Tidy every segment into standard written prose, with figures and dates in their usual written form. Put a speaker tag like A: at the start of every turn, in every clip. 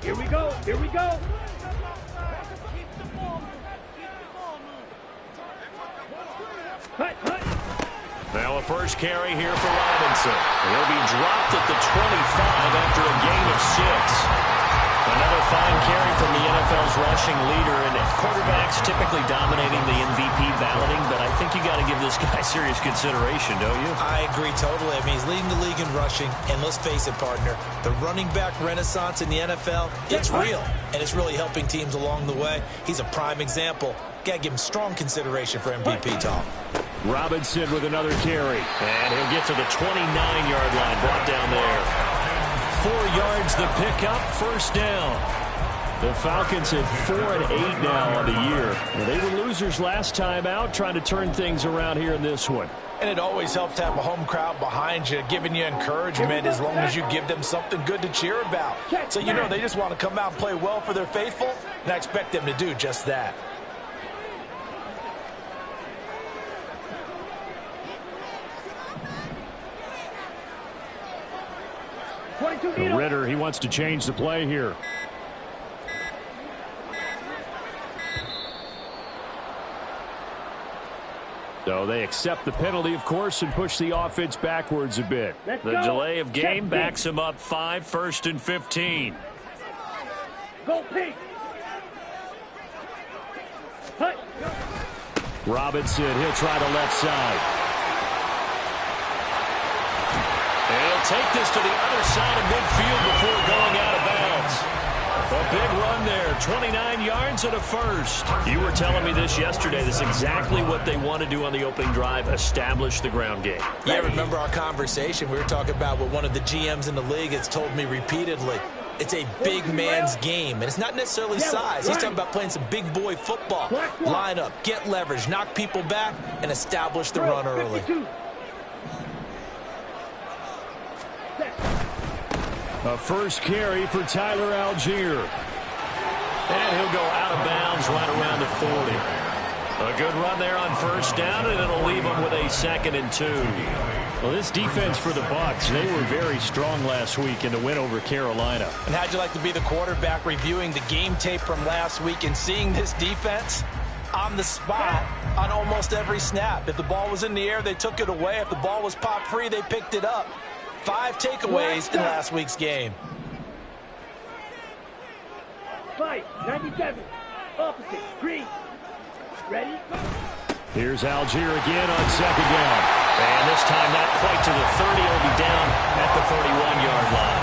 A: Here we go. Here we go.
B: Now a first carry here for Robinson. He'll be dropped at the 25 after a gain of 6. Another fine carry from the NFL's rushing leader, and quarterbacks typically dominating the MVP balloting, but I think you got to give this guy serious consideration, don't you?
C: I agree totally. I mean, he's leading the league in rushing, and let's face it, partner, the running back renaissance in the NFL, it's real, and it's really helping teams along the way. He's a prime example. Got to give him strong consideration for MVP, Tom.
B: Robinson with another carry, and he'll get to the 29-yard line, brought down there. 4 yards the pickup, first down. The Falcons at 4-8 now on the year. They were losers last time out, trying to turn things around here in this one.
C: And it always helps to have a home crowd behind you, giving you encouragement as long as you give them something good to cheer about. So you know they just want to come out and play well for their faithful, and I expect them to do just that.
B: Ritter, he wants to change the play here. So they accept the penalty, of course, and push the offense backwards a bit. The delay of game backs him up 5, 1st and 15.
A: Go Pete.
B: Robinson, he'll try the left side. He'll take this to the other side of midfield before going out of bounds. A big run there, 29 yards and a first. You were telling me this yesterday. This is exactly what they want to do on the opening drive, establish the ground game.
C: Yeah, remember our conversation? We were talking about what one of the GMs in the league has told me repeatedly. It's a big man's game, and it's not necessarily size. He's talking about playing some big boy football. Line up, get leverage, knock people back, and establish the run early.
B: A first carry for Tyler Algier. And he'll go out of bounds right around the 40. A good run there on first down, and it'll leave him with a 2nd and 2. Well, this defense for the BUCS, they were very strong last week in the win over Carolina.
C: And how'd you like to be the quarterback reviewing the game tape from last week and seeing this defense on the spot on almost every snap? If the ball was in the air, they took it away. If the ball was popped free, they picked it up. 5 takeaways in last week's game.
A: Fight, 97. Opposite, green. Ready?
B: Here's Algier again on 2nd down. And this time not quite to the 30. It'll be down at the 31-yard line.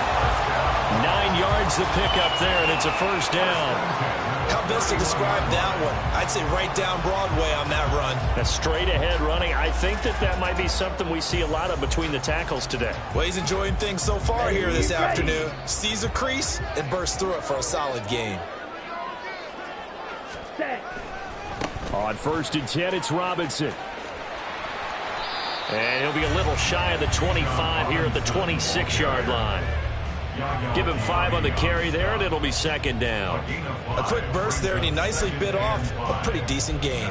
B: 9 yards the pickup there, and it's a first down.
C: How best to describe that one? I'd say right down Broadway on that run.
B: A straight-ahead running. I think that might be something we see a lot of between the tackles today.
C: Well, he's enjoying things so far here this afternoon. Sees a crease and bursts through it for a solid gain.
B: On 1st and 10, it's Robinson. And he'll be a little shy of the 25 here at the 26-yard line. Give him 5 on the carry there, and it'll be 2nd down.
C: A quick burst there, and he nicely bit off a pretty decent gain.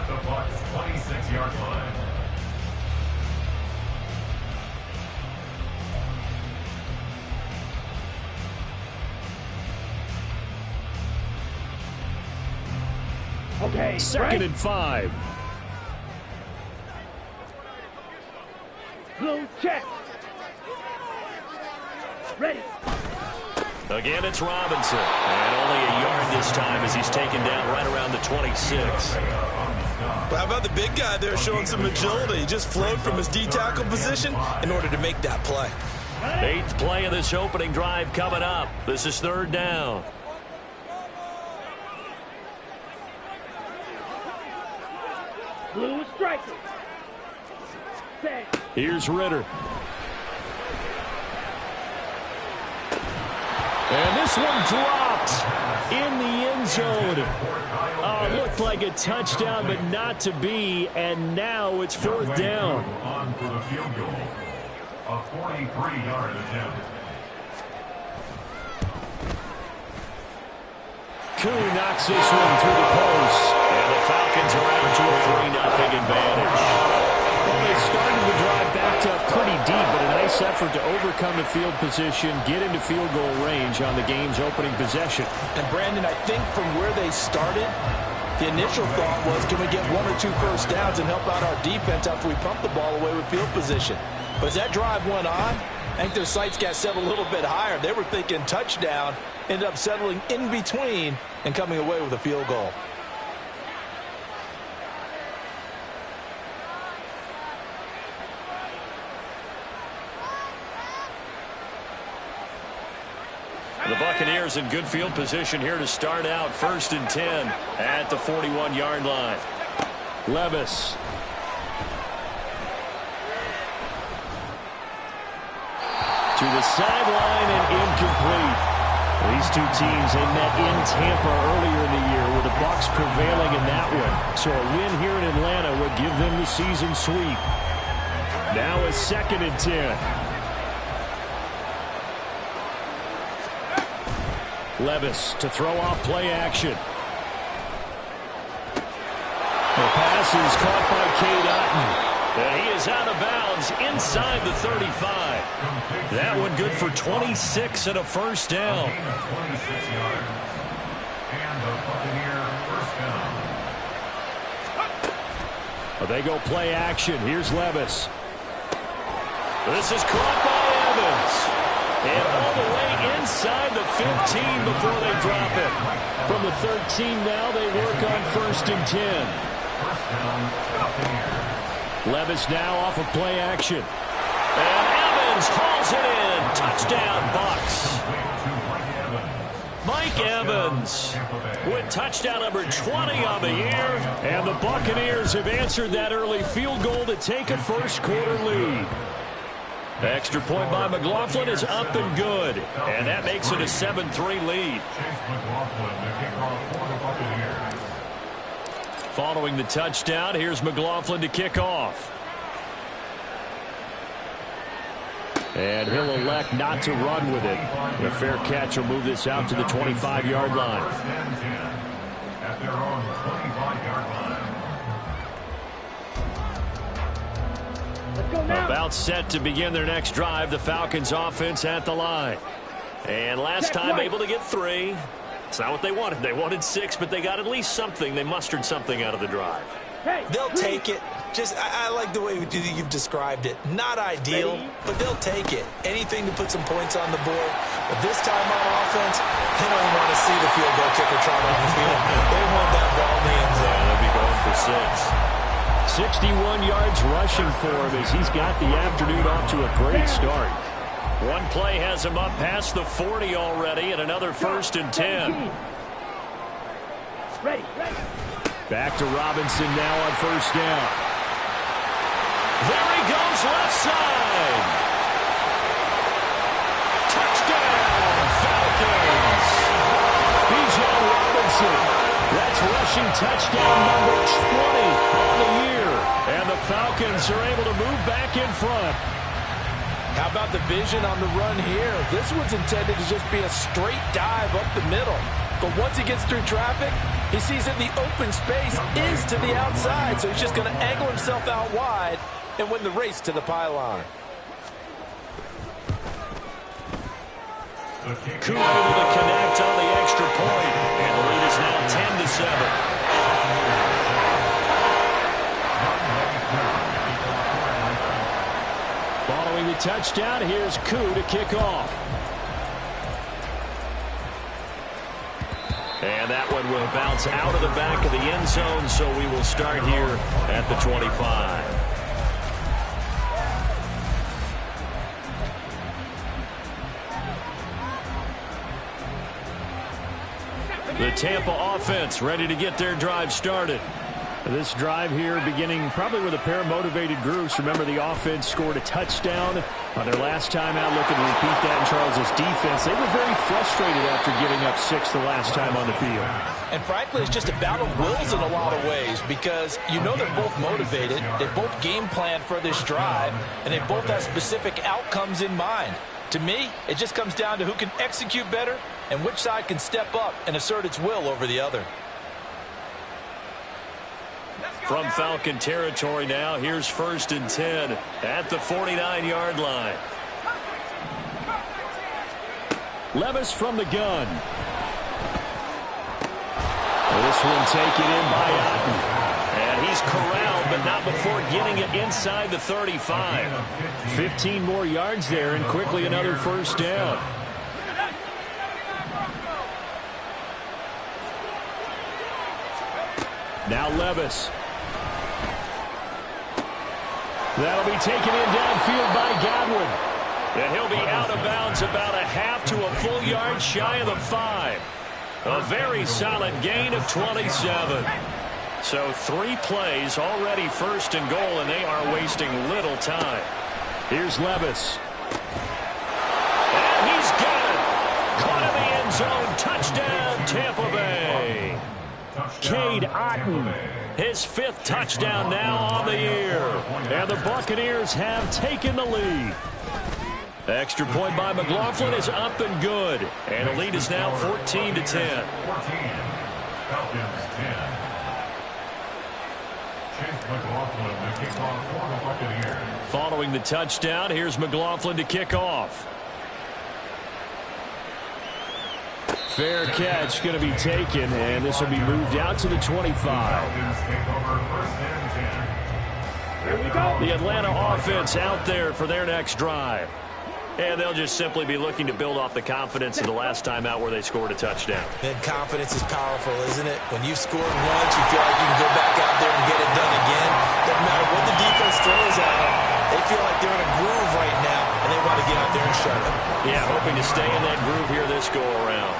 A: Okay,
B: 2nd and 5.
A: Blue check. Ready.
B: Again, it's Robinson. And only a yard this time as he's taken down right around the 26.
C: Well, how about the big guy there showing some agility? He just flowed from his D-tackle position in order to make that play.
B: 8th play of this opening drive coming up. This is 3rd down.
A: Blue striker.
B: Here's Ritter. And this one dropped in the end zone. Looked like a touchdown, but not to be. And now it's 4th down.
D: On for the field goal. A 43-yard attempt.
B: Koo knocks this one through the post. And the Falcons are out to a 3-0 advantage. Well, they started the drive backed up pretty deep, but a nice this effort to overcome the field position, get into field goal range on the game's opening possession.
C: And Brandon, I think from where they started, the initial thought was, can we get 1 or 2 first downs and help out our defense after we pump the ball away with field position? But as that drive went on, I think their sights got set a little bit higher. They were thinking touchdown, ended up settling in between and coming away with a field goal.
B: The Buccaneers in good field position here to start out. 1st and 10 at the 41-yard line. Levis. To the sideline and incomplete. These two teams, they met in Tampa earlier in the year with the BUCS prevailing in that one. So a win here in Atlanta would give them the season sweep. Now it's 2nd and 10. Levis to throw off play action. The pass is caught by Cade Otton. And he is out of bounds inside the 35. That one good for 26 and a first down. Well, they go play action. Here's Levis. This is caught by Evans. And all the way inside the 15 before they drop it. From the 13 now, they work on 1st and 10. Levis now off of play action. And Evans hauls it in. Touchdown, Bucks. Mike Evans with touchdown number 20 on the year. And the Buccaneers have answered that early field goal to take a first-quarter lead. The extra point by McLaughlin is up and good. And that makes it a 7-3 lead. Following the touchdown, here's McLaughlin to kick off. And he'll elect not to run with it. A fair catch will move this out to the 25-yard line.
D: At their own 25-yard line.
B: About set to begin their next drive. The Falcons offense at the line. And last time able to get 3. It's not what they wanted. They wanted 6, but they got at least something. They mustered something out of the drive.
C: They'll take it. Just, I like the way you've described it. Not ideal, but they'll take it. Anything to put some points on the board. But this time on offense, they don't want to see the field goal kicker trot on the field. They want that ball in the end zone.
B: They'll be going for 6. 61 yards rushing for him as he's got the afternoon off to a great start. One play has him up past the 40 already, and another 1st and 10.
A: Ready.
B: Back to Robinson now on 1st down. There he goes, left side. Touchdown, Falcons. Bijan Robinson. That's rushing touchdown number 20 on the year. And the Falcons are able to move back in front.
C: How about the vision on the run here? This one's intended to just be a straight dive up the middle. But once he gets through traffic, he sees that the open space is to the outside. So he's just going to angle himself out wide and win the race to the pylon.
B: Coop able to connect on the extra point. And the lead is now 10-7. Following the touchdown, here's Koo to kick off. And that one will bounce out of the back of the end zone, so we will start here at the 25. The Tampa offense ready to get their drive started. This drive here beginning probably with a pair of motivated groups. Remember, the offense scored a touchdown on their last time out. Looking to repeat that in Charles' defense. They were very frustrated after giving up 6 the last time on the field.
C: And frankly, it's just a battle of wills in a lot of ways because you know they're both motivated. They both game plan for this drive, and they both have specific outcomes in mind. To me, it just comes down to who can execute better and which side can step up and assert its will over the other.
B: From Falcon territory now, here's 1st and 10 at the 49-yard line. Levis from the gun. This one taken in by Otten. And he's corralled, but not before getting it inside the 35. 15 more yards there, and quickly another first down. Now Levis. That'll be taken in downfield by Godwin. And he'll be out of bounds about a half to a full yard shy of the 5. A very solid gain of 27. So 3 plays already first and goal, and they are wasting little time. Here's Levis. And he's got it. Caught in the end zone. Touchdown, Tampa Bay. Cade Otten, his 5th touchdown now on the year. And the Buccaneers have taken the lead. Extra point by McLaughlin is up and good. And the lead is now 14-10.
D: 14. Falcons 10. Chase McLaughlin to kick off for the Buccaneers.
B: Following the touchdown, here's McLaughlin to kick off. Fair catch going to be taken, and this will be moved out to the 25.
D: Falcons take over first and 10.
A: Here we go.
B: The Atlanta offense out there for their next drive. And they'll just simply be looking to build off the confidence of the last time out where they scored a touchdown.
C: And confidence is powerful, isn't it? When you've scored once, you feel like you can go back out there and get it done again. Doesn't matter what the defense throws at them. They feel like they're in a groove right now, and they want to get out there and show it.
B: Yeah, hoping to stay in that groove here this go-around.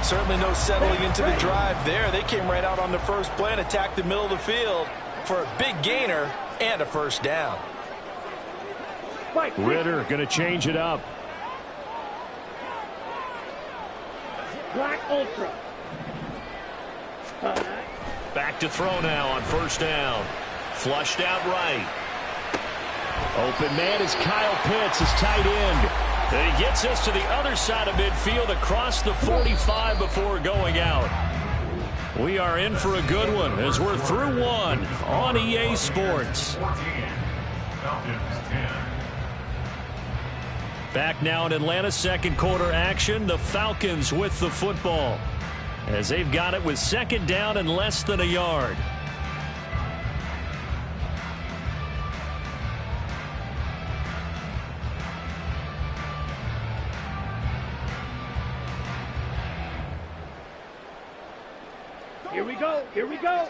C: Certainly no settling into the drive there. They came right out on the first play and attacked the middle of the field for a big gainer and a first down.
B: Ritter going to change it up.
A: Black Ultra.
B: Back to throw now on first down. Flushed out right. Open man is Kyle Pitts, his tight end. And he gets us to the other side of midfield across the 45 before going out. We are in for a good one as we're through one on EA Sports.
D: 14. Falcons 10.
B: Back now in Atlanta, second quarter action. The Falcons with the football as they've got it with second down and less than a yard.
A: Here we go. Here we go.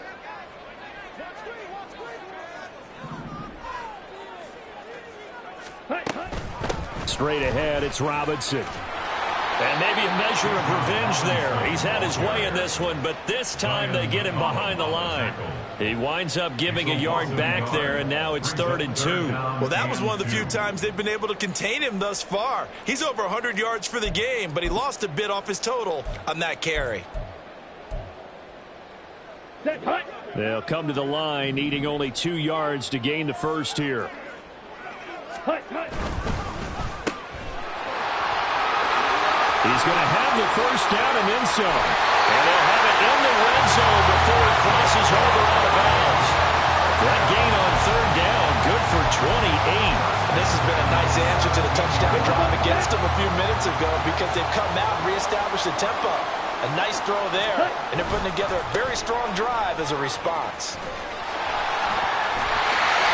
B: Straight ahead, it's Robinson. And maybe a measure of revenge there. He's had his way in this one, but this time they get him behind the line. He winds up giving a yard back there, and now it's 3rd and 2.
C: Well, that was one of the few times they've been able to contain him thus far. He's over 100 yards for the game, but he lost a bit off his total on that carry.
B: They'll come to the line, needing only 2 yards to gain the first here. He's going to have the first down and then some. And he'll have it in the red zone before he crosses over out of bounds. That gain on 3rd down, good for 28.
C: This has been a nice answer to the touchdown drive against them a few minutes ago because they've come out and reestablished the tempo. A nice throw there, and they're putting together a very strong drive as a response.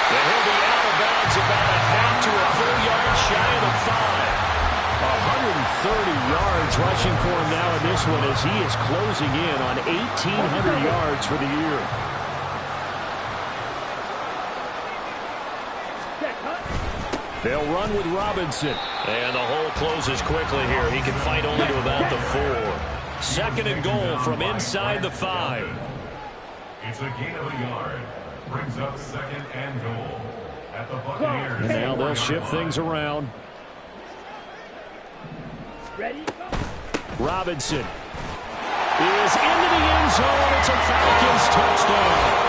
B: And he'll be out of bounds about a half to a full yard shy of the 5. 130 yards rushing for him now in this one as he is closing in on 1,800 yards for the year. They'll run with Robinson. And the hole closes quickly here. He can fight only to about the 4. Second and goal from inside the 5.
D: It's a gain of a yard. Brings up 2nd and goal at the Buccaneers.
B: And now they'll shift things around.
A: Ready?
B: Robinson is into the end zone. It's a Falcons touchdown.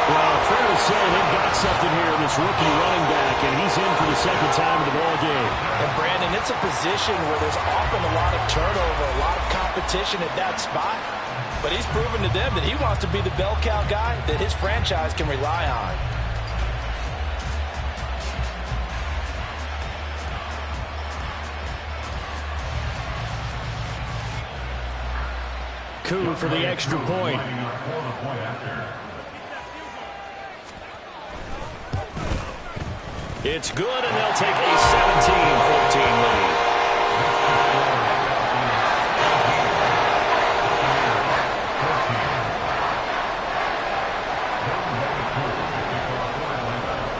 B: Well, fair to say they've got something here in this rookie running back, and he's in for the second time in the ball game.
C: And Brandon, it's a position where there's often a lot of turnover, a lot of competition at that spot. But he's proven to them that he wants to be the bell cow guy that his franchise can rely on.
B: Koo for the extra point. It's good, and they'll take a 17-14 lead.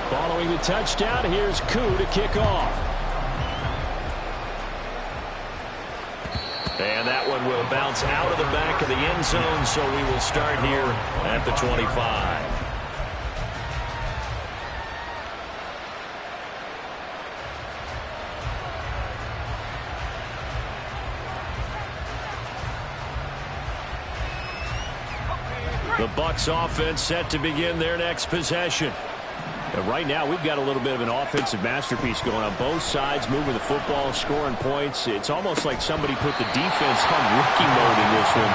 B: Following the touchdown, here's Koo to kick off. And that one will bounce out of the back of the end zone, so we will start here at the 25. The BUCS offense set to begin their next possession. And right now, we've got a little bit of an offensive masterpiece going on both sides, moving the football, scoring points. It's almost like somebody put the defense on rookie mode in this one.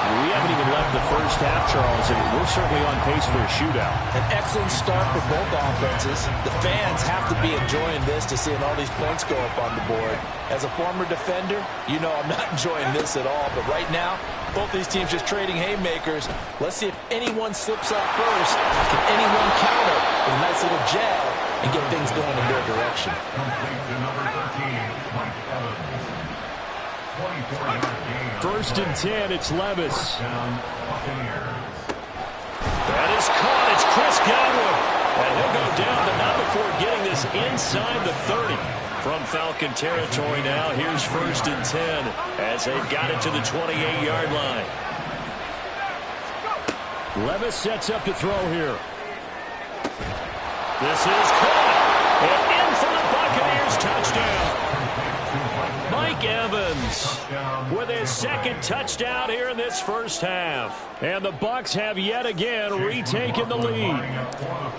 B: We haven't even left the first half, Charles, and we're certainly on pace for a shootout.
C: An excellent start for both offenses. The fans have to be enjoying this to seeing all these points go up on the board. As a former defender, you know I'm not enjoying this at all. But right now, both these teams just trading haymakers. Let's see if anyone slips up first. Can anyone counter with a nice little jab and get things going in their direction?
D: Complete to number 13, Mike Evans. 24-yard gain.
B: First and 10, it's Levis.
D: Down, Buccaneers.
B: That is caught. It's Chris Godwin. And he'll go down, but not before getting this inside the 30. From Falcon territory now, here's first and 10 as they've got it to the 28-yard line. Levis sets up to throw here. This is caught. And in for the Buccaneers touchdown. Mike Evans with his second touchdown here in this first half. And the BUCS have yet again retaken the lead.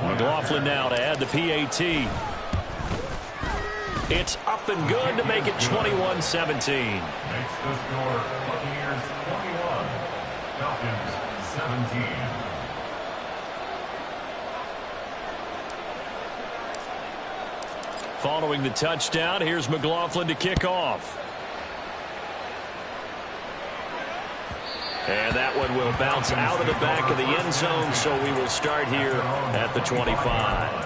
B: McLaughlin now to add the PAT. It's up and good to make it 21-17.
D: Makes the score Buccaneers 21, Falcons 17.
B: Following the touchdown, here's McLaughlin to kick off. And that one will bounce out of the back of the end zone, so we will start here at the 25.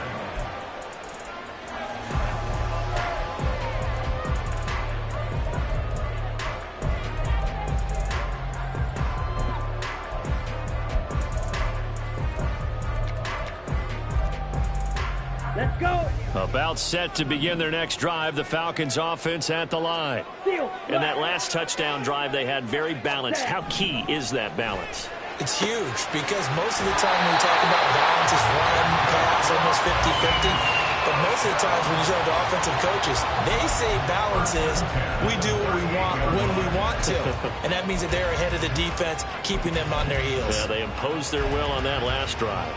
A: Let's go.
B: About set to begin their next drive, the Falcons offense at the line. In that last touchdown drive, they had very balanced. How key is that balance?
C: It's huge because most of the time when we talk about balance is run, pass, almost 50-50. But most of the times when you talk to offensive coaches, they say balance is we do what we want when we want to. And that means that they're ahead of the defense, keeping them on their heels.
B: Yeah, they imposed their will on that last drive.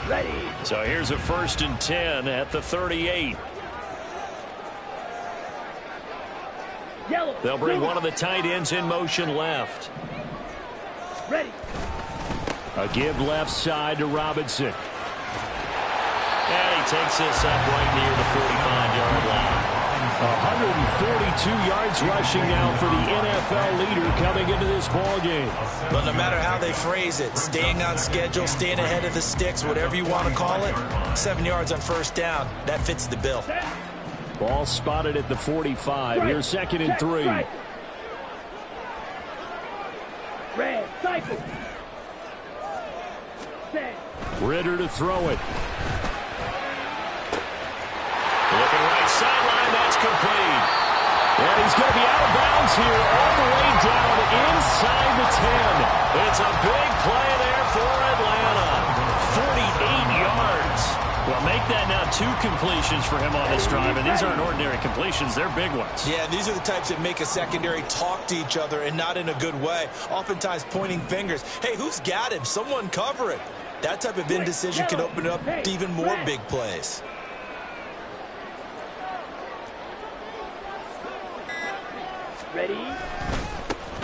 A: Ready.
B: So here's a first and 10 at the 38.
A: Yellow.
B: They'll bring one of the tight ends in motion left.
A: Ready.
B: A give left side to Robinson. And he takes this up right near the 45-yard line. 142 yards rushing now for the NFL leader coming into this ball game.
C: But no matter how they phrase it, staying on schedule, staying ahead of the sticks, whatever you want to call it, 7 yards on first down, that fits the bill.
B: Ball spotted at the 45. Here's second and 3.
A: Red, cycle. Set.
B: Ritter to throw it. Looking right sideline, that's complete. And he's going to be out of bounds here all the way down inside the 10. It's a big play there for Atlanta. 48 yards. Well, make that now 2 completions for him on this drive, and these aren't ordinary completions. They're big ones.
C: Yeah, these are the types that make a secondary talk to each other and not in a good way. Oftentimes pointing fingers. Hey, who's got him? Someone cover it. That type of indecision can open up to even more big plays.
A: Ready.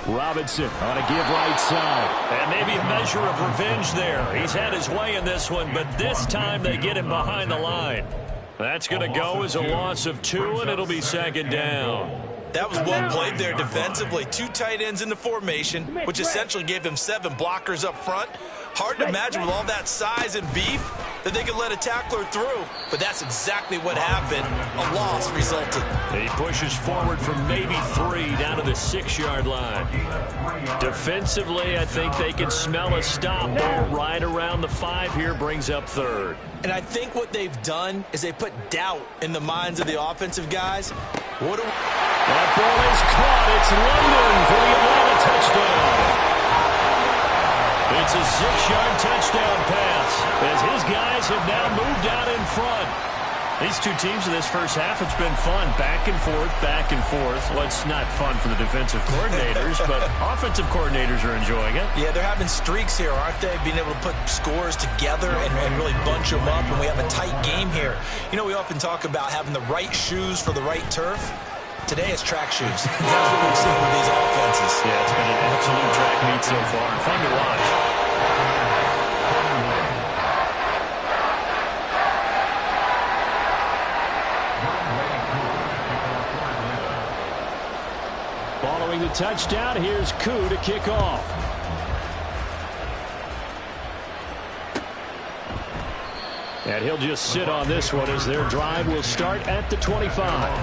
B: Robinson on a give right side. And maybe a measure of revenge there. He's had his way in this one, but this time they get him behind the line. That's going to go as a loss of 2, and it'll be second down.
C: That was well played there defensively. 2 tight ends in the formation, which essentially gave them 7 blockers up front. Hard to imagine with all that size and beef that they could let a tackler through. But that's exactly what happened. A loss resulted.
B: He pushes forward from maybe 3 down to the 6-yard line. Defensively, I think they can smell a stop. Ball right around the 5 here, brings up 3rd.
C: And I think what they've done is they put doubt in the minds of the offensive guys.
B: That ball is caught. It's London for the Atlanta touchdown. It's a 6-yard touchdown pass as his guys have now moved out in front. These two teams in this first half, it's been fun. Back and forth, back and forth. Well, it's not fun for the defensive coordinators, but offensive coordinators are enjoying it.
C: Yeah, they're having streaks here, aren't they? Being able to put scores together and really bunch them up, and we have a tight game here. You know, we often talk about having the right shoes for the right turf. Today it's track shoes. That's what we've seen with these offenses.
B: Yeah, it's been an absolute track meet so far. Fun to watch. Following the touchdown, here's Koo to kick off. And he'll just sit on this one as their drive will start at the 25.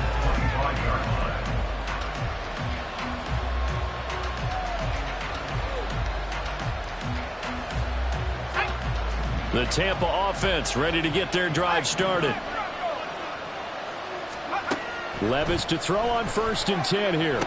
B: The Tampa offense ready to get their drive started. Levis to throw on 1st and 10 here.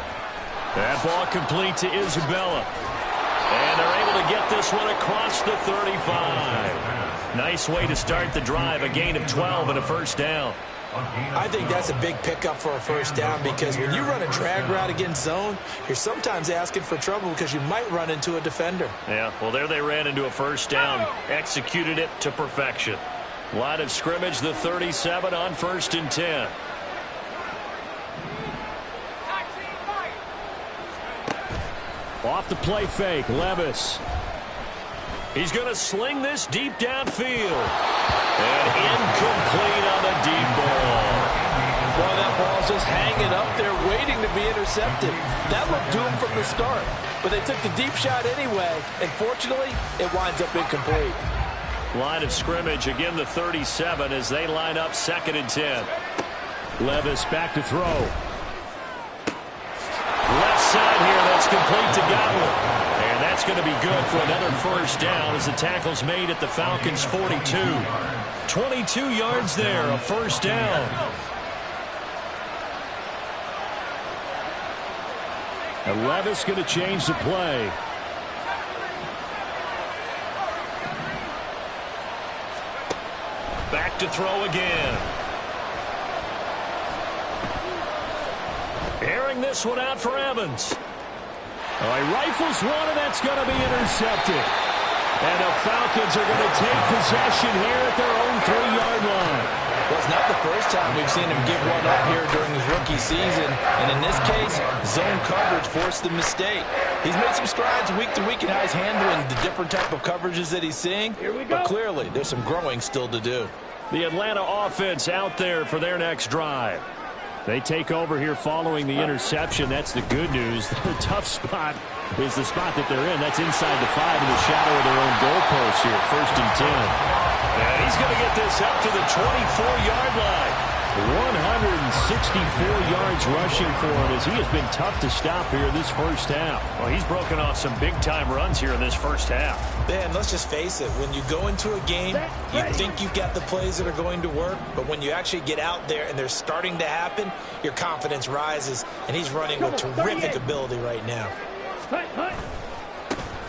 B: That ball complete to Isabella. And they're able to get this one across the 35. Nice way to start the drive. A gain of 12 and a 1st down.
C: I think that's a big pickup for a 1st down because when you run a drag route against zone, you're sometimes asking for trouble because you might run into a defender.
B: Yeah, well, there they ran into a 1st down. Executed it to perfection. Line of scrimmage, the 37 on 1st and 10. Off the play fake, Levis. He's going to sling this deep downfield. And incomplete on the deep ball.
C: Well, that ball's just hanging up there waiting to be intercepted. That looked doomed from the start. But they took the deep shot anyway. And fortunately, it winds up incomplete.
B: Line of scrimmage, again the 37 as they line up 2nd and 10. Levis back to throw. Left side here, that's complete to Godwin. And that's going to be good for another 1st down as the tackle's made at the Falcons' 42. 22 yards there, a 1st down. And Levis going to change the play. Back to throw again. Airing this one out for Evans. Oh, he rifles one, and that's going to be intercepted. And the Falcons are going to take possession here at their own 3-yard line.
C: Well, it's not the first time we've seen him give one up here during his rookie season. And in this case, zone coverage forced the mistake. He's made some strides week to week in how he's handling the different type of coverages that he's seeing. But clearly, there's some growing still to do.
B: The Atlanta offense out there for their next drive. They take over here following the interception. That's the good news. The tough spot is the spot that they're in. That's inside the 5 in the shadow of their own goalpost here. 1st and 10. And he's going to get this up to the 24-yard line. 164 yards rushing for him as he has been tough to stop here this first half. Well, he's broken off some big-time runs here in this first half.
C: Man, let's just face it. When you go into a game, you think you've got the plays that are going to work, but when you actually get out there and they're starting to happen, your confidence rises, and he's running with terrific ability right now.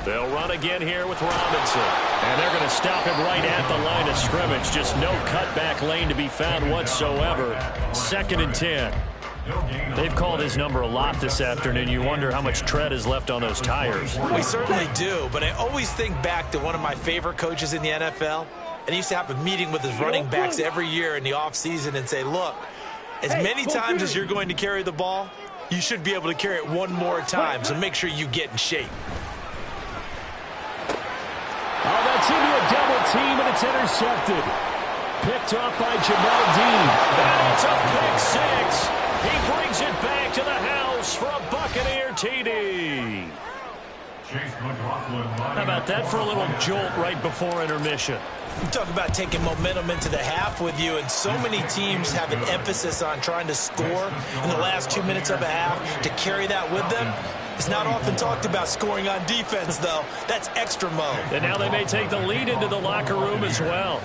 B: They'll run again here with Robinson. And they're going to stop him right at the line of scrimmage. Just no cutback lane to be found whatsoever. 2nd and 10. They've called his number a lot this afternoon. You wonder how much tread is left on those tires.
C: We certainly do, but I always think back to one of my favorite coaches in the NFL. And he used to have a meeting with his running backs every year in the offseason and say, look, as many times as you're going to carry the ball, you should be able to carry it one more time, so make sure you get in shape.
B: Oh, that's into a double team, and it's intercepted. Picked up by Jamal Dean. And it's a pick 6. He brings it back to the house for a Buccaneer TD. How about that for a little jolt right before intermission?
C: You talk about taking momentum into the half with you, and so many teams have an emphasis on trying to score in the last 2 minutes of a half. To carry that with them, it's not often talked about scoring on defense, though. That's extra mode.
B: And now they may take the lead into the locker room as well.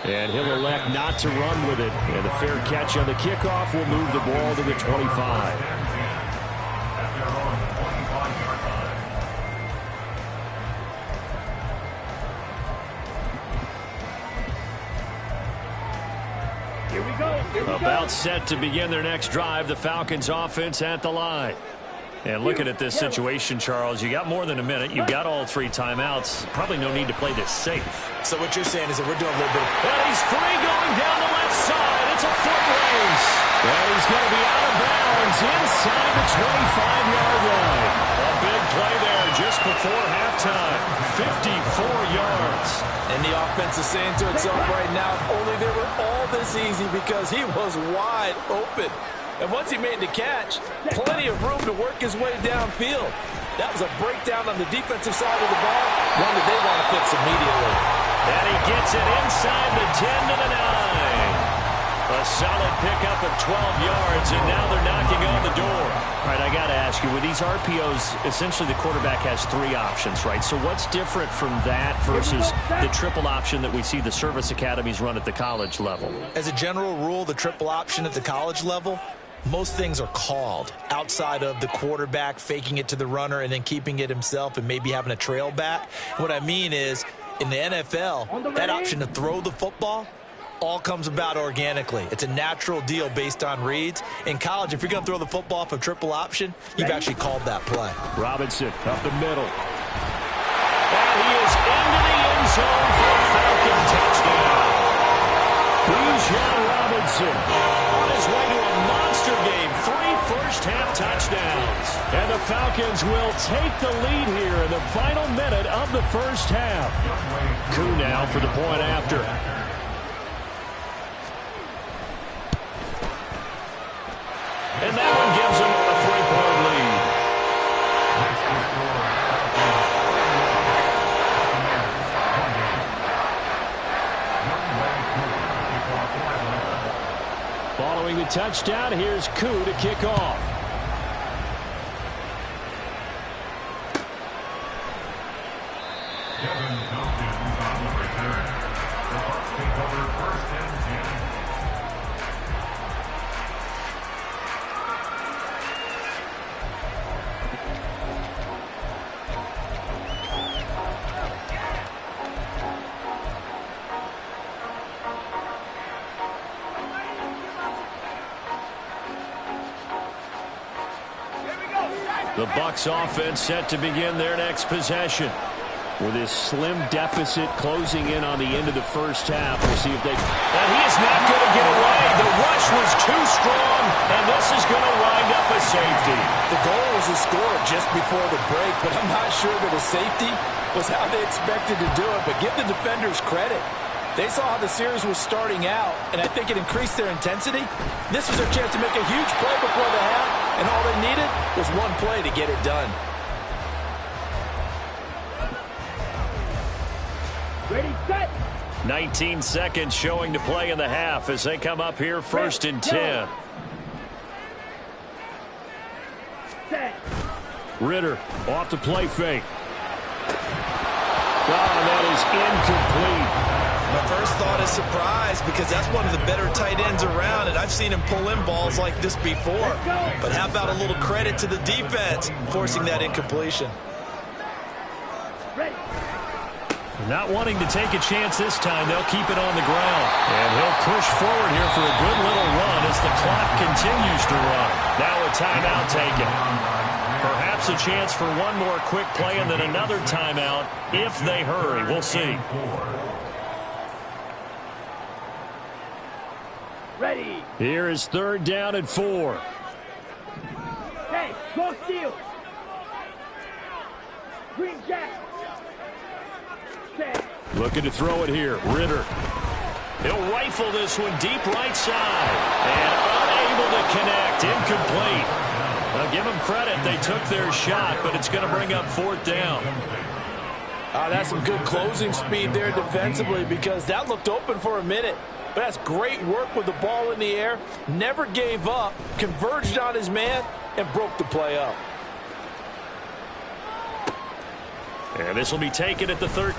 B: And he'll elect not to run with it. And the fair catch on the kickoff will move the ball to the 25.
A: Here we go.
B: About set to begin their next drive. The Falcons offense at the line. And looking at this situation, Charles, you got more than a minute. You've got all 3 timeouts. Probably no need to play this safe.
C: So what you're saying is that we're doing a little bit of...
B: And he's free going down the left side. It's a foot race. And he's going to be out of bounds inside the 25-yard line. A big play there just before halftime. 54 yards.
C: And the offense is saying to itself right now, if only they were all this easy, because he was wide open. And once he made the catch, plenty of room to work his way downfield. That was a breakdown on the defensive side of the ball, one that they want to fix immediately.
B: And he gets it inside the 10 to the 9. A solid pickup of 12 yards, and now they're knocking on the door. All right, I got to ask you, with these RPOs, essentially the quarterback has 3 options, right? So what's different from that versus the triple option that we see the service academies run at the college level?
C: As a general rule, the triple option at the college level, most things are called outside of the quarterback faking it to the runner and then keeping it himself and maybe having a trail back. What I mean is, in the NFL, that option to throw the football all comes about organically. It's a natural deal based on reads. In college, if you're going to throw the football off a triple option, you've actually called that play.
B: Robinson up the middle. And he is into the end zone for a Falcon touchdown. Bijan Robinson on his way to a monster game. 3 first-half touchdowns. And the Falcons will take the lead here in the final minute of the first half. Koo now for the point after. And that one gives them a 3-point lead. Following the touchdown, here's Koo to kick off. The BUCS offense set to begin their next possession. With his slim deficit closing in on the end of the first half, we'll see if they... And he is not going to get away. The rush was too strong, and this is going to wind up a safety.
C: The goal was to score just before the break, but I'm not sure that a safety was how they expected to do it. But give the defenders credit. They saw how the series was starting out, and I think it increased their intensity. This was their chance to make a huge play before the half, and all they needed was one play to get it done.
A: Ready, set.
B: 19 seconds showing to play in the half as they come up here 1st and 10.
A: Set.
B: Ritter off the play fake. That is incomplete.
C: My first thought is surprise, because that's one of the better tight ends around, and I've seen him pull in balls like this before. But how about a little credit to the defense forcing that incompletion?
A: Ready.
B: Not wanting to take a chance this time, they'll keep it on the ground. And he'll push forward here for a good little run as the clock continues to run. Now a timeout taken. Perhaps a chance for one more quick play and then another timeout if they hurry. We'll see.
A: Ready.
B: Here is 3rd down and 4.
A: Hey, go steal. Green jack. Set.
B: Looking to throw it here. Ritter. He'll rifle this one deep right side. And unable to connect. Incomplete. Now give them credit. They took their shot, but it's going to bring up 4th down.
C: That's some good closing speed there defensively, because that looked open for a minute. But that's great work with the ball in the air. Never gave up, converged on his man, and broke the play up.
B: And this will be taken at the 13.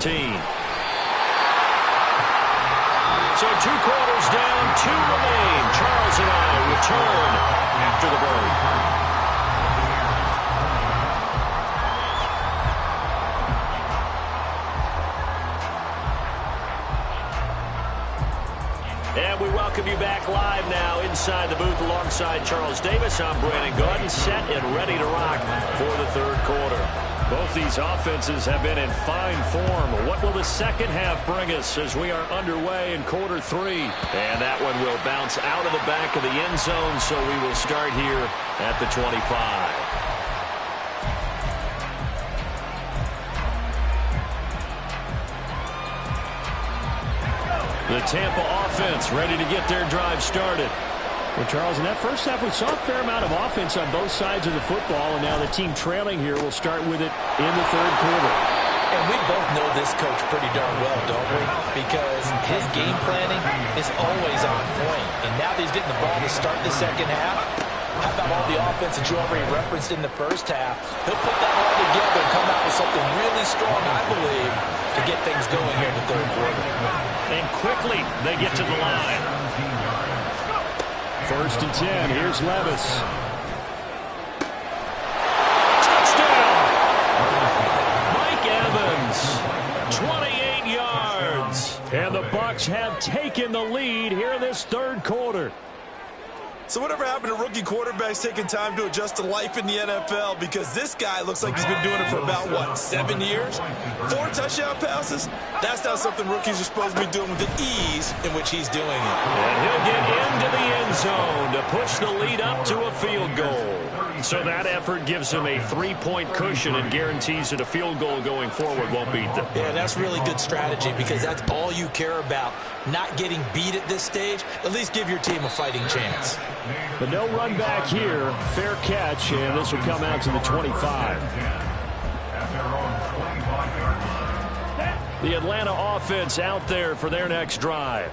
B: So 2 quarters down, 2 remain. Charles and I return after the break. And we welcome you back live now inside the booth alongside Charles Davis. I'm Brandon Gaudin, set and ready to rock for the 3rd quarter. Both these offenses have been in fine form. What will the second half bring us as we are underway in quarter 3? And that one will bounce out of the back of the end zone, so we will start here at the 25. The Tampa offense ready to get their drive started.
E: Well, Charles, in that first half, we saw a fair amount of offense on both sides of the football, and now the team trailing here will start with it in the 3rd quarter.
C: And we both know this coach pretty darn well, don't we? Because his game planning is always on point. And now that he's getting the ball to start the second half, how about all the offense that you already referenced in the first half? He'll put that all together and come out with something really strong, I believe, to get things going here in the 3rd quarter.
B: And quickly, they get to the line.
E: 1st and 10. Here's Levis.
B: Touchdown! Mike Evans, 28 yards. And the Bucs have taken the lead here in this 3rd quarter.
F: So whatever happened to rookie quarterbacks taking time to adjust to life in the NFL? Because this guy looks like he's been doing it for about, 7 years? 4 touchdown passes? That's not something rookies are supposed to be doing with the ease in which he's doing it.
B: And he'll get into the end zone to push the lead up to a field goal. So that effort gives him a 3-point cushion and guarantees that a field goal going forward won't beat them.
C: Yeah, that's really good strategy, because that's all you care about. Not getting beat at this stage. At least give your team a fighting chance.
E: But no run back here. Fair catch, and this will come out to the 25.
B: The Atlanta offense out there for their next drive.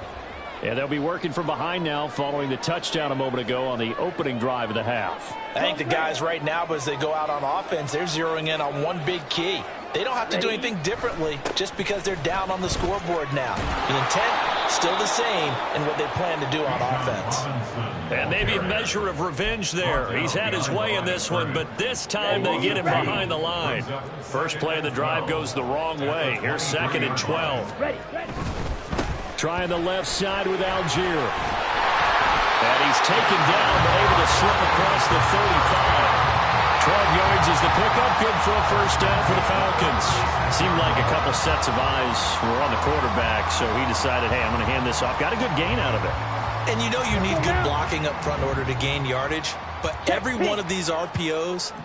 E: And they'll be working from behind now following the touchdown a moment ago on the opening drive of the half.
C: I think the guys right now, as they go out on offense, they're zeroing in on one big key. They don't have to do anything differently just because they're down on the scoreboard now. The intent, still the same in what they plan to do on offense.
B: And maybe a measure of revenge there. He's had his way in this one, but this time they get him behind the line. First play of the drive goes the wrong way. Here's 2nd and 12.
E: Trying the left side with Algier. And he's taken down, but able to slip across the 35. 12 yards is the pickup. Good for a 1st down for the Falcons.
B: Seemed like a couple sets of eyes were on the quarterback, so he decided, hey, I'm going to hand this off. Got a good gain out of it.
C: And you know you need good blocking up front in order to gain yardage. But every one of these RPOs,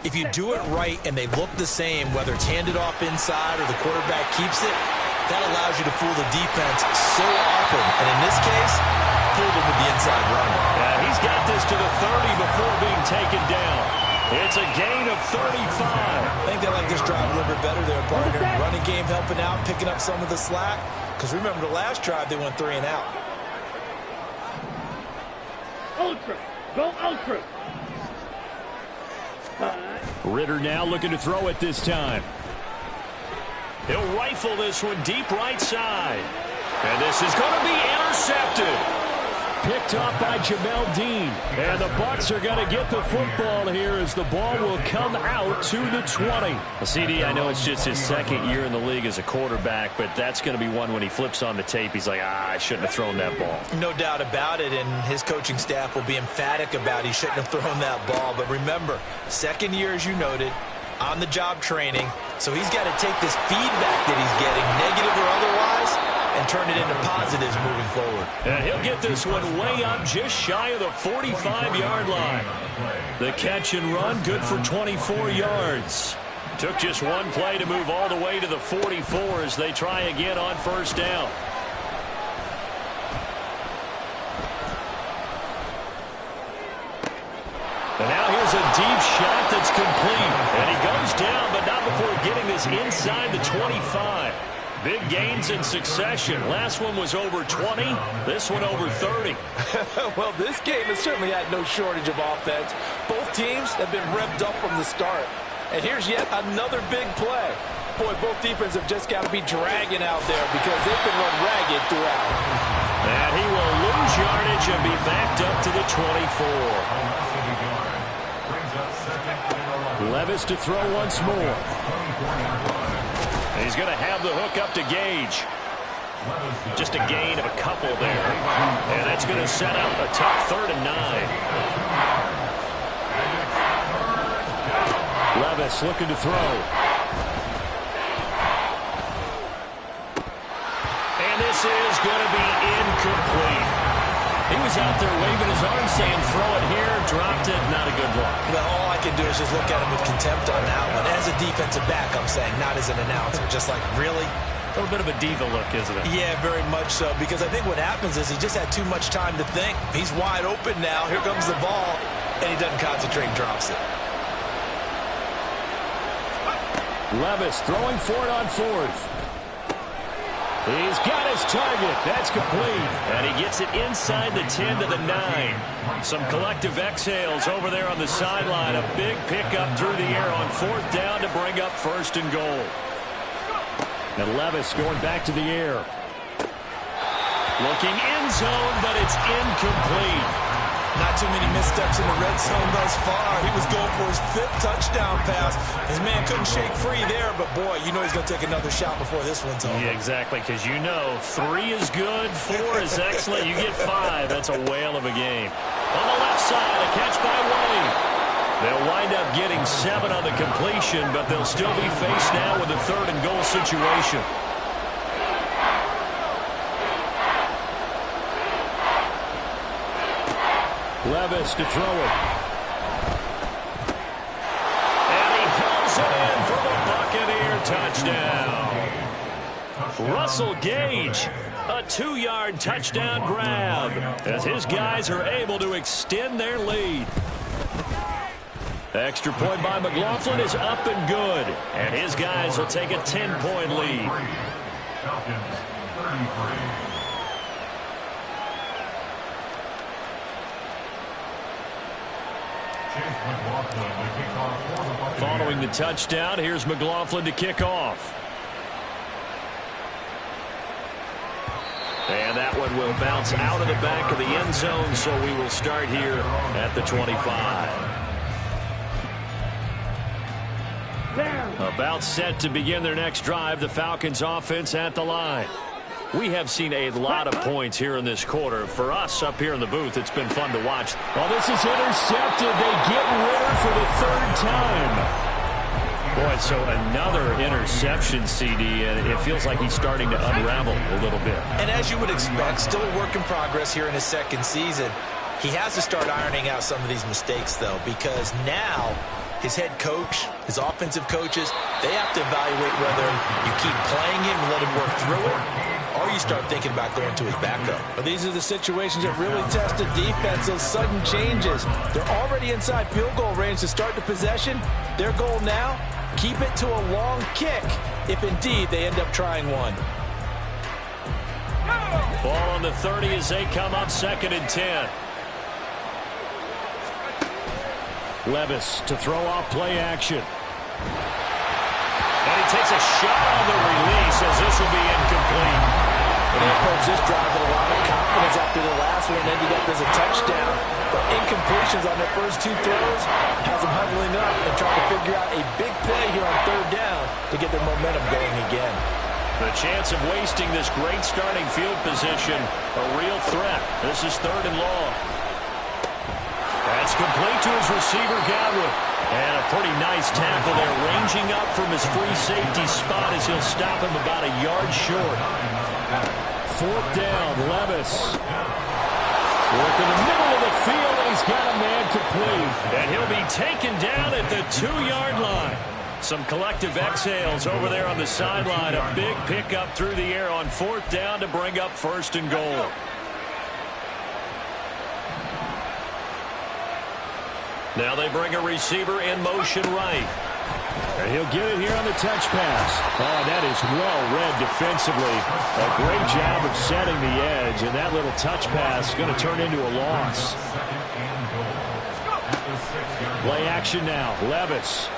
C: if you do it right and they look the same, whether it's handed off inside or the quarterback keeps it, that allows you to fool the defense so often. And in this case, fooled him with the inside run.
B: Yeah, he's got this to the 30 before being taken down. It's a gain of 35.
C: I think they like this drive a little bit better there, partner. Running game helping out, picking up some of the slack. Because remember the last drive, they went 3 and out.
A: Ultra. Go ultra.
E: Ritter now looking to throw it this time.
B: He'll rifle this one deep right side. And this is going to be intercepted.
E: Picked off by Jamel Dean. And the Bucs are going to get the football here as the ball will come out to the 20.
B: CD, I know it's just his 2nd year in the league as a quarterback, but that's going to be one when he flips on the tape. He's like, I shouldn't have thrown that ball.
C: No doubt about it, and his coaching staff will be emphatic about he shouldn't have thrown that ball. But remember, 2nd year, as you noted, on-the-job training, so he's got to take this feedback that he's getting, negative or otherwise, and turn it into positives moving forward.
B: And he'll get this one way up just shy of the 45-yard line. The catch and run, good for 24 yards. Took just one play to move all the way to the 44 as they try again on 1st down. And now here's a deep shot that's complete. And he goes down, but not before getting this inside the 25. Big gains in succession. Last one was over 20. This one over 30.
C: Well, this game has certainly had no shortage of offense. Both teams have been revved up from the start. And here's yet another big play. Boy, both defenses have just got to be dragging out there because they've been run ragged throughout.
B: And he will lose yardage and be backed up to the 24. Levis to throw once more. He's going to have the hook up to Gage. Just a gain of a couple there. And that's going to set up a tough 3rd and 9. Levis looking to throw. And this is going to be incomplete. He was out there waving his arm saying, throw it here, dropped it, not a good look.
C: Well, all I can do is just look at him with contempt on that one. As a defensive back, I'm saying, not as an announcer. Just like, really?
B: A little bit of a diva look, isn't it?
C: Yeah, very much so, because I think what happens is he just had too much time to think. He's wide open now. Here comes the ball, and he doesn't concentrate and drops it.
B: Levis throwing for it on 4th. He's got his target. That's complete. And he gets it inside the 10 to the 9. Some collective exhales over there on the sideline. A big pickup through the air on 4th down to bring up 1st and goal. And Levis going back to the air. Looking end zone, but it's incomplete.
C: Not too many missteps in the red zone thus far. He was going for his 5th touchdown pass. His man couldn't shake free there, but boy, you know he's going to take another shot before this one's over.
B: Yeah, exactly, because you know 3 is good, 4 is excellent. You get 5. That's a whale of a game. On the left side, a catch by Wayne. They'll wind up getting 7 on the completion, but they'll still be faced now with a 3rd and goal situation. Levis to throw it. And he pulls it in for the Buccaneer touchdown. Russell Gage, a 2-yard touchdown grab as his guys are able to extend their lead. Extra point by McLaughlin is up and good, and his guys will take a 10-point lead.
D: Falcons 33.
B: Following the touchdown, here's McLaughlin to kick off. And that one will bounce out of the back of the end zone, so we will start here at the 25. About set to begin their next drive, the Falcons offense at the line. We have seen a lot of points here in this quarter. For us up here in the booth, it's been fun to watch. Well, this is intercepted. They get Ritter for the 3rd time. Boy, so another interception, CD, and it feels like he's starting to unravel a little bit.
C: And as you would expect, still a work in progress here in his 2nd season. He has to start ironing out some of these mistakes, though, because now his head coach, his offensive coaches, they have to evaluate whether you keep playing him and let him work through it, or you start thinking about going to his backup. But these are the situations that really test the defense, those sudden changes. They're already inside field goal range to start the possession. Their goal now, keep it to a long kick, if indeed they end up trying one.
B: Ball on the 30 as they come up 2nd and 10. Levis to throw off play action. And he takes a shot on the release as this will be incomplete.
C: And they approach this drive with a lot of confidence after the last one ended up as a touchdown. But incompletions on their first 2 throws has them huddling up and trying to figure out a big play here on 3rd down to get their momentum going again.
B: The chance of wasting this great starting field position, a real threat. This is 3rd and long. That's complete to his receiver, Godwin. And a pretty nice tackle there, ranging up from his free safety spot as he'll stop him about a yard short. 4th down, Levis. Work in the middle of the field, and he's got a man complete. And he'll be taken down at the 2-yard line. Some collective exhales over there on the sideline. A big pickup through the air on 4th down to bring up 1st and goal. Now they bring a receiver in motion right.
E: And he'll get it here on the touch pass. Oh, that is well read defensively. A great job of setting the edge, and that little touch pass is going to turn into a loss. Play action now. Levis.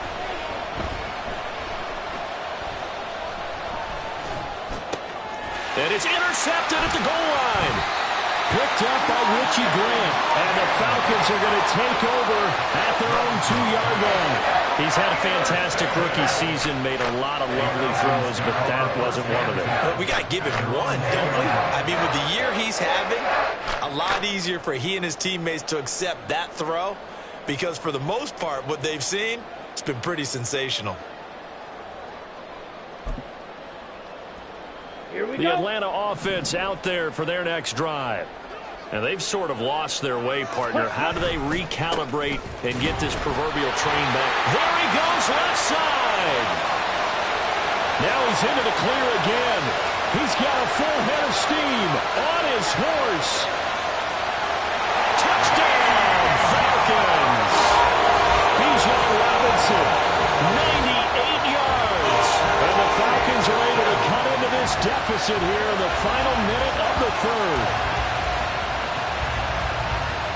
B: And it's intercepted at the goal line.
E: Picked up by Richie Grant. And the Falcons are going to take over at their own 2-yard line.
B: He's had a fantastic rookie season, made a lot of lovely throws, but that wasn't one of them.
F: But we got to give him one, don't we? I mean, with the year he's having, a lot easier for he and his teammates to accept that throw, because for the most part, what they've seen, it's been pretty sensational.
B: The Atlanta offense out there for their next drive. And they've sort of lost their way, partner. How do they recalibrate and get this proverbial train back? There he goes, left side.
E: Now he's into the clear again. He's got a full head of steam on his horse.
B: Touchdown, Falcons.
E: Bijan Robinson, 98 yards. And the Falcons are able to cut into this deficit here in the final minute of the third.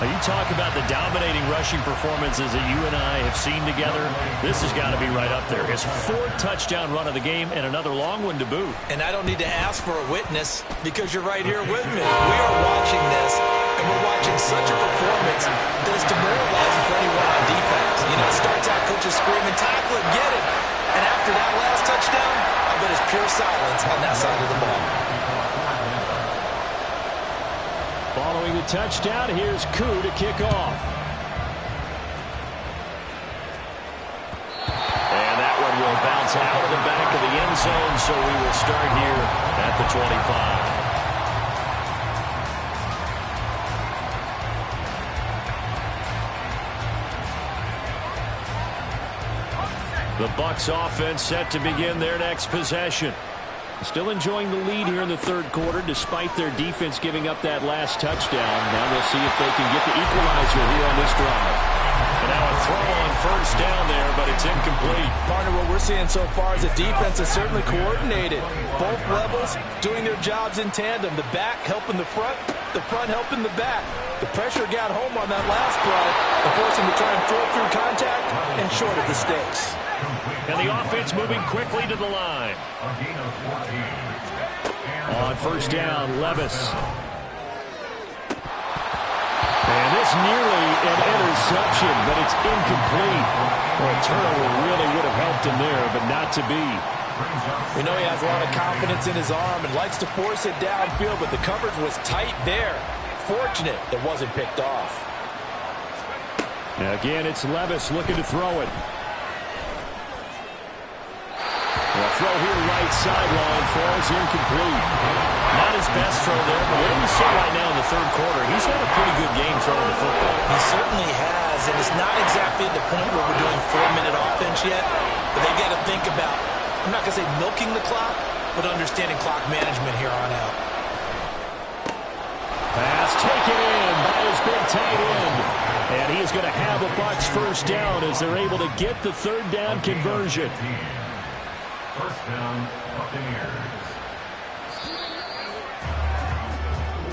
B: You talk about the dominating rushing performances that you and I have seen together. This has got to be right up there. His 4th touchdown run of the game and another long one to boot.
F: And I don't need to ask for a witness because you're right here with me. We are watching this, and we're watching such a performance that is demoralizing for anyone on defense. You know, it starts out coaches screaming, tackle it, get it. And after that last touchdown, I bet it's pure silence on that side of the ball.
E: Following the touchdown, here's Koo to kick off.
B: And that one will bounce out of the back of the end zone, so we will start here at the 25. The BUCS offense set to begin their next possession.
E: Still enjoying the lead here in the third quarter, despite their defense giving up that last touchdown. Now we'll see if they can get the equalizer here on this drive.
B: And now a throw on first down there, but it's incomplete.
C: Partner, what we're seeing so far is the defense is certainly coordinated. Both levels doing their jobs in tandem. The back helping the front helping the back. The pressure got home on that last play and forced him to try and throw through contact and shorted the stakes.
B: And the offense moving quickly to the line.
E: On first down, Levis. And this nearly an interception, but it's incomplete. Well, a turnover really would have helped him there, but not to be.
C: We know he has a lot of confidence in his arm and likes to force it downfield, but the coverage was tight there. Fortunate it wasn't picked off.
E: Now again, it's Levis looking to throw it. The throw here right sideline falls incomplete.
B: Not his best throw there, but what do we see right now in the third quarter? He's had a pretty good game throwing the football.
F: He certainly has, and it's not exactly at the point where we're doing 4-minute offense yet, but they got to think about, I'm not going to say milking the clock, but understanding clock management here on out.
E: Pass taken in by his big tight end. And he is going to have a BUCS first down as they're able to get the third down conversion.
D: First down, Buccaneers.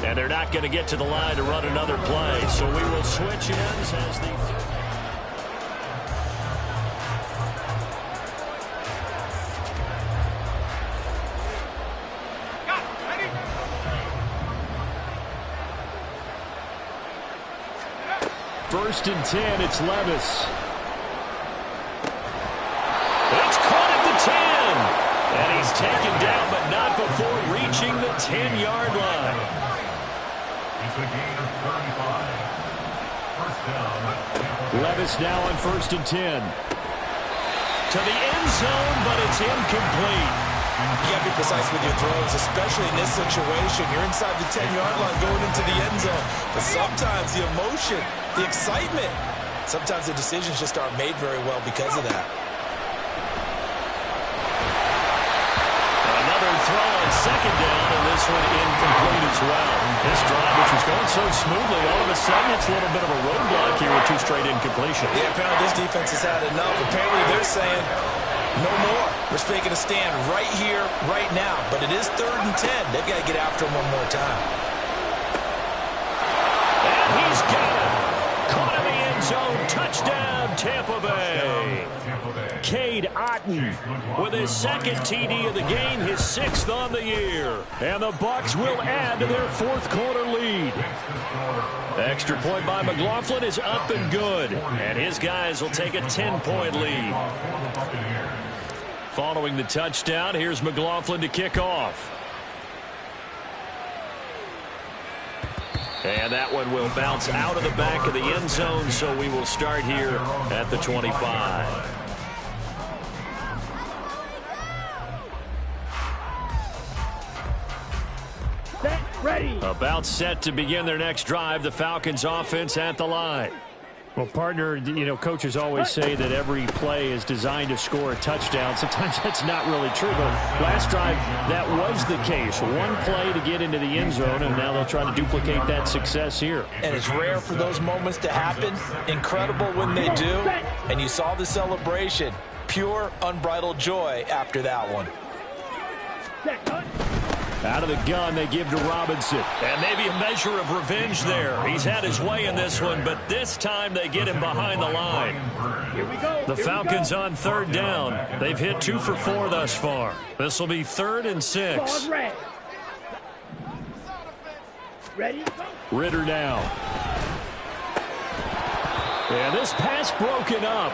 B: And they're not going to get to the line to run another play, so we will switch ends as the...
E: First and 10, it's Levis.
B: It's caught at the 10. And he's taken down, but not before reaching the 10-yard line.
D: It's a gain of 35. First down.
E: Levis now on first and 10.
B: To the end zone, but it's incomplete.
F: You got to be precise with your throws, especially in this situation. You're inside the 10-yard line going into the end zone. But sometimes the emotion, the excitement, sometimes the decisions just aren't made very well because of that.
B: Another throw on second down, and this this one incomplete as well. This drive, which was going so smoothly, all of a sudden it's a little bit of a roadblock here with 2 straight incompletions.
F: Yeah, apparently this defense has had enough. Apparently they're saying, no more. We're making a stand right here, right now. But it is 3rd and 10. They've got to get after him one more time.
B: And he's got it. Caught in the end zone. Touchdown, Tampa Bay. Cade Otton with his 2nd TD of the game, his 6th on the year. And the BUCS will add to their 4th quarter lead. Extra point by McLaughlin is up and good. And his guys will take a 10-point lead. Following the touchdown, here's McLaughlin to kick off. And that one will bounce out of the back of the end zone, so we will start here at the 25.
A: Set, ready.
B: About set to begin their next drive, the Falcons offense at the line.
E: Well, partner, you know, coaches always say that every play is designed to score a touchdown. Sometimes that's not really true, but last drive, that was the case. One play to get into the end zone, and now they'll try to duplicate that success here.
C: And it's rare for those moments to happen. Incredible when they do. And you saw the celebration. Pure, unbridled joy after that one.
A: Set, cut.
B: Out of the gun, they give to Robinson. And maybe a measure of revenge there. He's had his way in this one, but this time they get him behind the line.
A: Here we go.
B: The Falcons on 3rd down. They've hit 2 for 4 thus far. This will be 3rd and 6.
A: Ball's red. Ready, go.
B: Ritter now. And this pass broken up.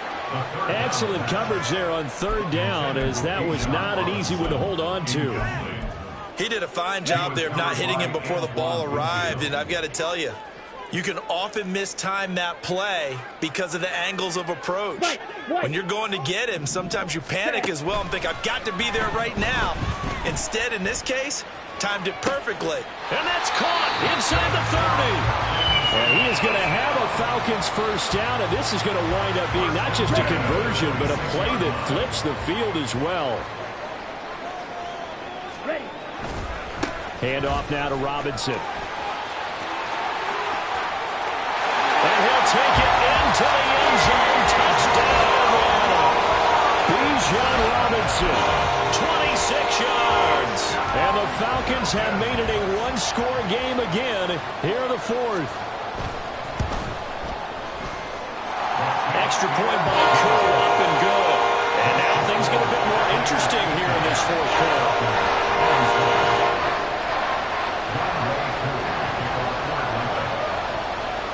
B: Excellent coverage there on 3rd down, as that was not an easy one to hold on to.
F: He did a fine job there of not hitting him before the ball arrived, and I've got to tell you, you can often mistime that play because of the angles of approach. When you're going to get him, sometimes you panic as well and think, I've got to be there right now. Instead, in this case, timed it perfectly.
B: And that's caught inside the 30. And he is going to have a Falcons 1st down, and this is going to wind up being not just a conversion, but a play that flips the field as well.
A: Ready.
B: Hand off now to Robinson. And he'll take it into the end zone. Touchdown. Bijan Robinson, 26 yards. And the Falcons have made it a 1-score game again here in the 4th. Extra point by Cole, up and good. And now things get a bit more interesting here in this 4th quarter.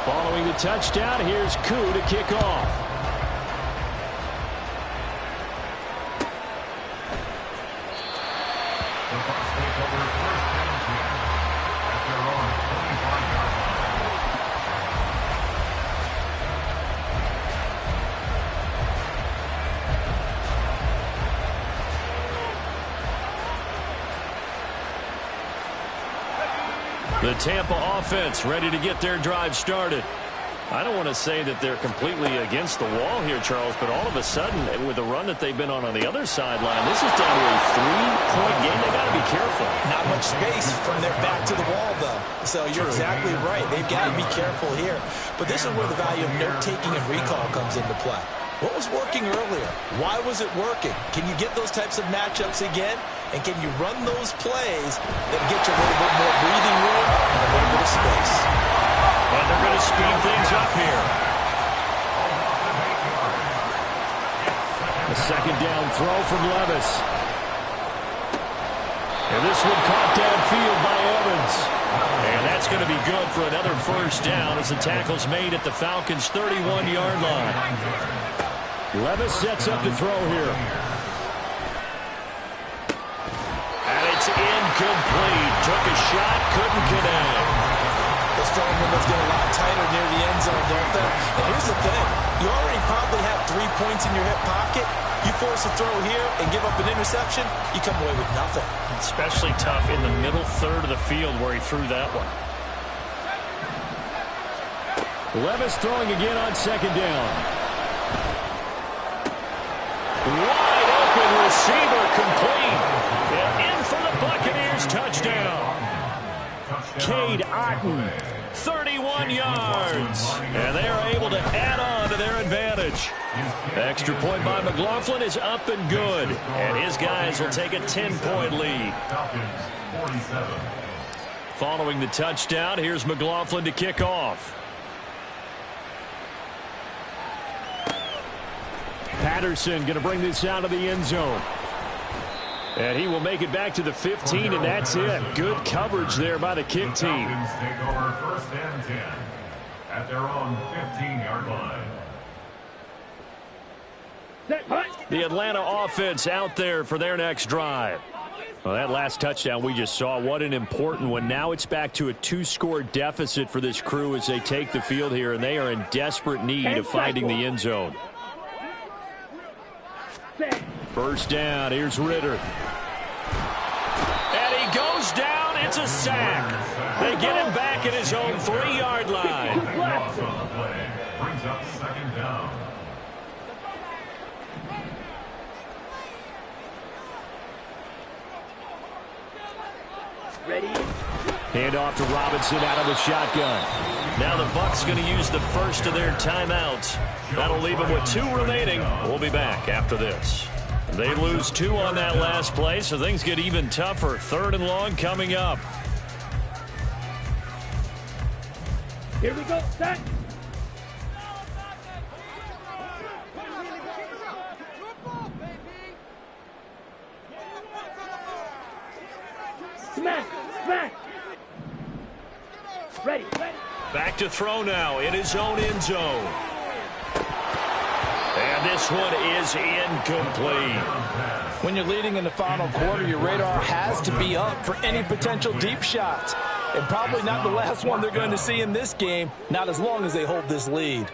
B: Following the touchdown, here's Koo to kick off. The Tampa offense ready to get their drive started. I don't want to say that they're completely against the wall here, Charles, but all of a sudden, with the run that they've been on the other sideline, this is down to a 3-point game. They got to be careful.
C: Not much space from their back to the wall, though. So you're exactly right. They've got to be careful here. But this is where the value of note-taking and recall comes into play. What was working earlier? Why was it working? Can you get those types of matchups again? And can you run those plays that get you a little bit more breathing room and a little bit of space?
B: And they're going to speed things up here. A 2nd down throw from Levis. And this one caught downfield by Evans. And that's going to be good for another 1st down as the tackle's made at the Falcons' 31-yard line. Levis sets up to throw here. And it's incomplete. Took a shot, couldn't connect.
C: The strong windows get a lot tighter near the end zone, don't they? And here's the thing. You already probably have 3 points in your hip pocket. You force a throw here and give up an interception, you come away with nothing.
B: Especially tough in the middle 3rd of the field where he threw that one. Levis throwing again on 2nd down. Wide open receiver complete. And in for the Buccaneers touchdown. Cade Otton. 31 yards. And they are able to add on to their advantage. Extra point by McLaughlin is up and good. And his guys will take a 10-point lead. Following the touchdown, here's McLaughlin to kick off. Patterson going to bring this out of the end zone. And he will make it back to the 15, and that's it. Good coverage there by the kick team.
D: Take over first and 10 at their own 15-yard line.
B: The Atlanta offense out there for their next drive. Well, that last touchdown we just saw, what an important one. Now it's back to a 2-score deficit for this crew as they take the field here, and they are in desperate need of finding the end zone. First down, here's Ritter. And he goes down, it's a sack. They get him back at his own 3-yard line.
D: Brings up second down.
A: Ready?
B: Hand off to Robinson out of the shotgun. Now the Bucs going to use the first of their timeouts. That'll leave them with 2 remaining. We'll be back after this. They lose 2 on that last play, so things get even tougher. 3rd and long coming up.
A: Here we go. Set. Smash. Smash. Ready. Ready.
B: Back to throw now in his own end zone. And this one is incomplete.
C: When you're leading in the final quarter, your radar has to be up for any potential deep shots. And probably not the last one they're going to see in this game, not as long as they hold this lead.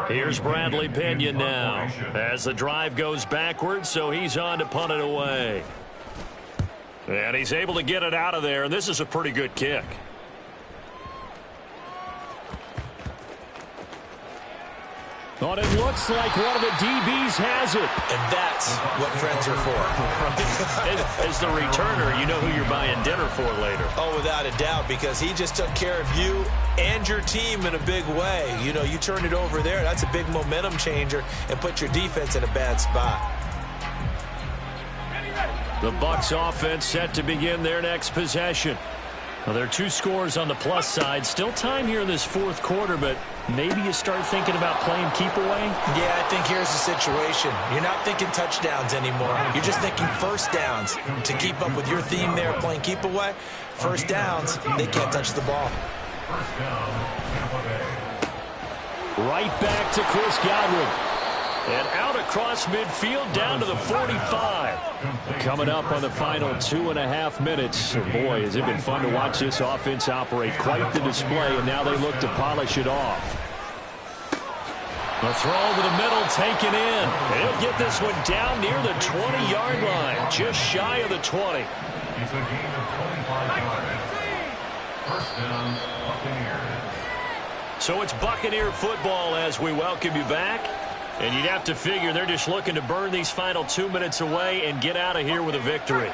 B: Here's Bradley Pena now as the drive goes backwards, so he's on to punt it away. And he's able to get it out of there, and this is a pretty good kick. But it looks like one of the DBs has it.
F: And that's what friends are for.
B: As the returner, you know who you're buying dinner for later.
F: Oh, without a doubt, because he just took care of you and your team in a big way. You know, you turn it over there, that's a big momentum changer and put your defense in a bad spot.
B: The Bucs offense set to begin their next possession. Well, there are 2 scores on the plus side. Still time here in this 4th quarter, but maybe you start thinking about playing keep away?
F: Yeah, I think here's the situation. You're not thinking touchdowns anymore. You're just thinking first downs. To keep up with your theme there, playing keep away, first downs, they can't touch the ball.
D: First down, Tampa Bay.
B: Right back to Chris Godwin. And out across midfield down to the 45. Coming up on the final 2.5 minutes. And boy, has it been fun to watch this offense operate. Quite the display, and now they look to polish it off. The throw over the middle taken in. And he'll get this one down near the 20-yard line. Just shy of the 20.
D: It's a gain of 25 yards. First down, Buccaneers.
B: So it's Buccaneer football as we welcome you back. And you'd have to figure they're just looking to burn these final 2 minutes away and get out of here with a victory.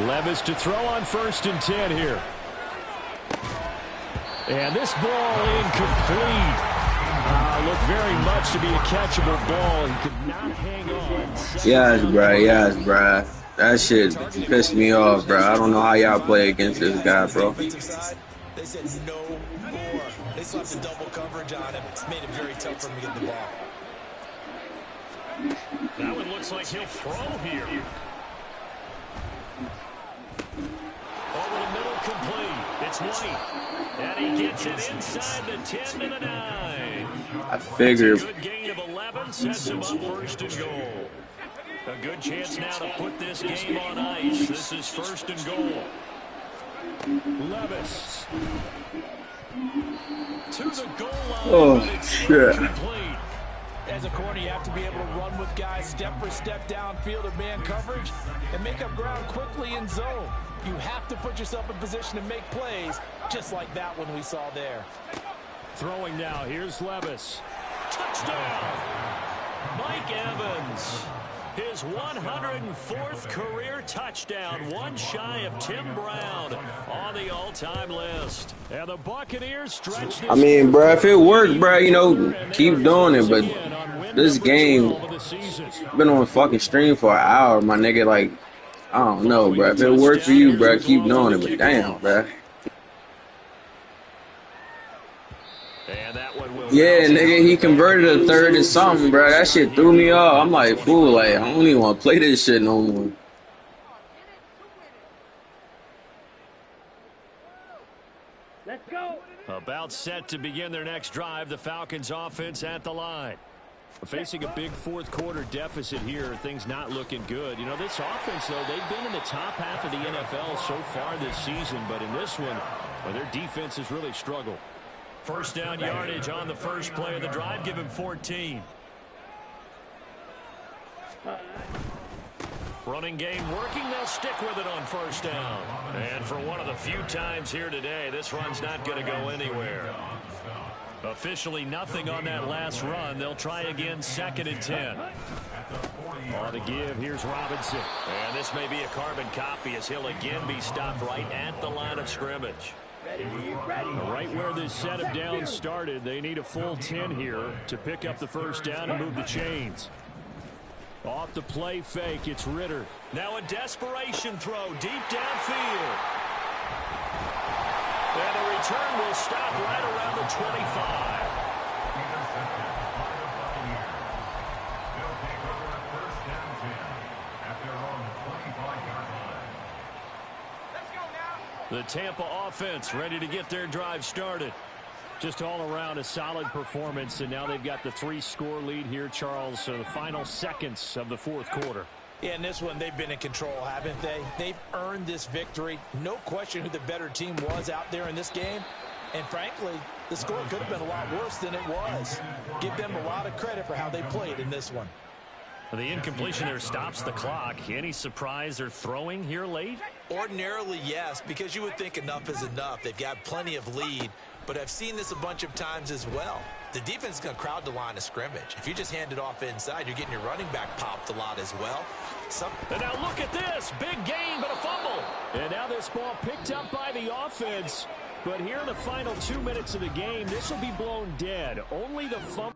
B: Levis to throw on 1st and 10 here. And this ball incomplete. Looked very much to be a catchable ball. He could not hang on.
G: Yes, bro. Yes, bro. That shit pissed me off, bro. I don't know how y'all play against this guy, bro.
F: They said no more. They slapped the double coverage on him. It's made it very tough for him to get the ball.
B: That one looks like he'll throw here. Over the middle, complete. It's White. And he gets it inside the 10 to the 9.
G: I figured.
B: A good gain of 11 sets him up 1st and goal. A good chance now to put this game on ice. This is 1st and goal. Levis to the goal line.
G: Oh, shit.
C: As a corner, you have to be able to run with guys step for step downfield of man coverage and make up ground quickly in zone. You have to put yourself in position to make plays, just like that one we saw there.
E: Throwing now, here's Levis. Touchdown! Mike Evans. His 104th career touchdown, one shy of Tim Brown on the all-time list. And the Buccaneers stretch this.
G: I mean, bro, if it worked, bro, you know, keep doing it. But this game been on fucking stream for an hour, my nigga. Like, I don't know, bro. If it worked for you, bro, keep doing it. But damn, bro. Yeah, nigga, he converted a third and something, bro. That shit threw me off. I'm like, fool, like, I don't even want to play this shit no more.
A: Let's go.
E: About set to begin their next drive, the Falcons offense at the line. Facing a big fourth quarter deficit here, things not looking good. You know, this offense, though, they've been in the top half of the NFL so far this season, but in this one, well, their defense has really struggled. First down yardage on the first play of the drive. Give him 14. Running game working. They'll stick with it on first down. And for one of the few times here today, this run's not going to go anywhere. Officially nothing on that last run. They'll try again, 2nd and 10. On the give, here's Robinson. And this may be a carbon copy as he'll again be stopped right at the line of scrimmage. Right where this set of downs started, they need a full 10 here to pick up the first down and move the chains. Off the play fake, it's Ritter. Now a desperation throw deep downfield. And the return will stop right around the 25. The Tampa offense ready to get their drive started. Just all around a solid performance, and now they've got the 3-score lead here, Charles. So the final seconds of the fourth quarter.
C: Yeah, in this one, they've been in control, haven't they? They've earned this victory. No question who the better team was out there in this game. And frankly, the score could have been a lot worse than it was. Give them a lot of credit for how they played in this one.
E: The incompletion there stops the clock. Any surprise they're throwing here late?
C: Ordinarily, yes, because you would think enough is enough. They've got plenty of lead, but I've seen this a bunch of times as well. The defense is going to crowd the line of scrimmage. If you just hand it off inside, you're getting your running back popped a lot as well.
E: And now look at this. Big gain, but a fumble. And now this ball picked up by the offense. But here in the final 2 minutes of the game, this will be blown dead. Only the fumble.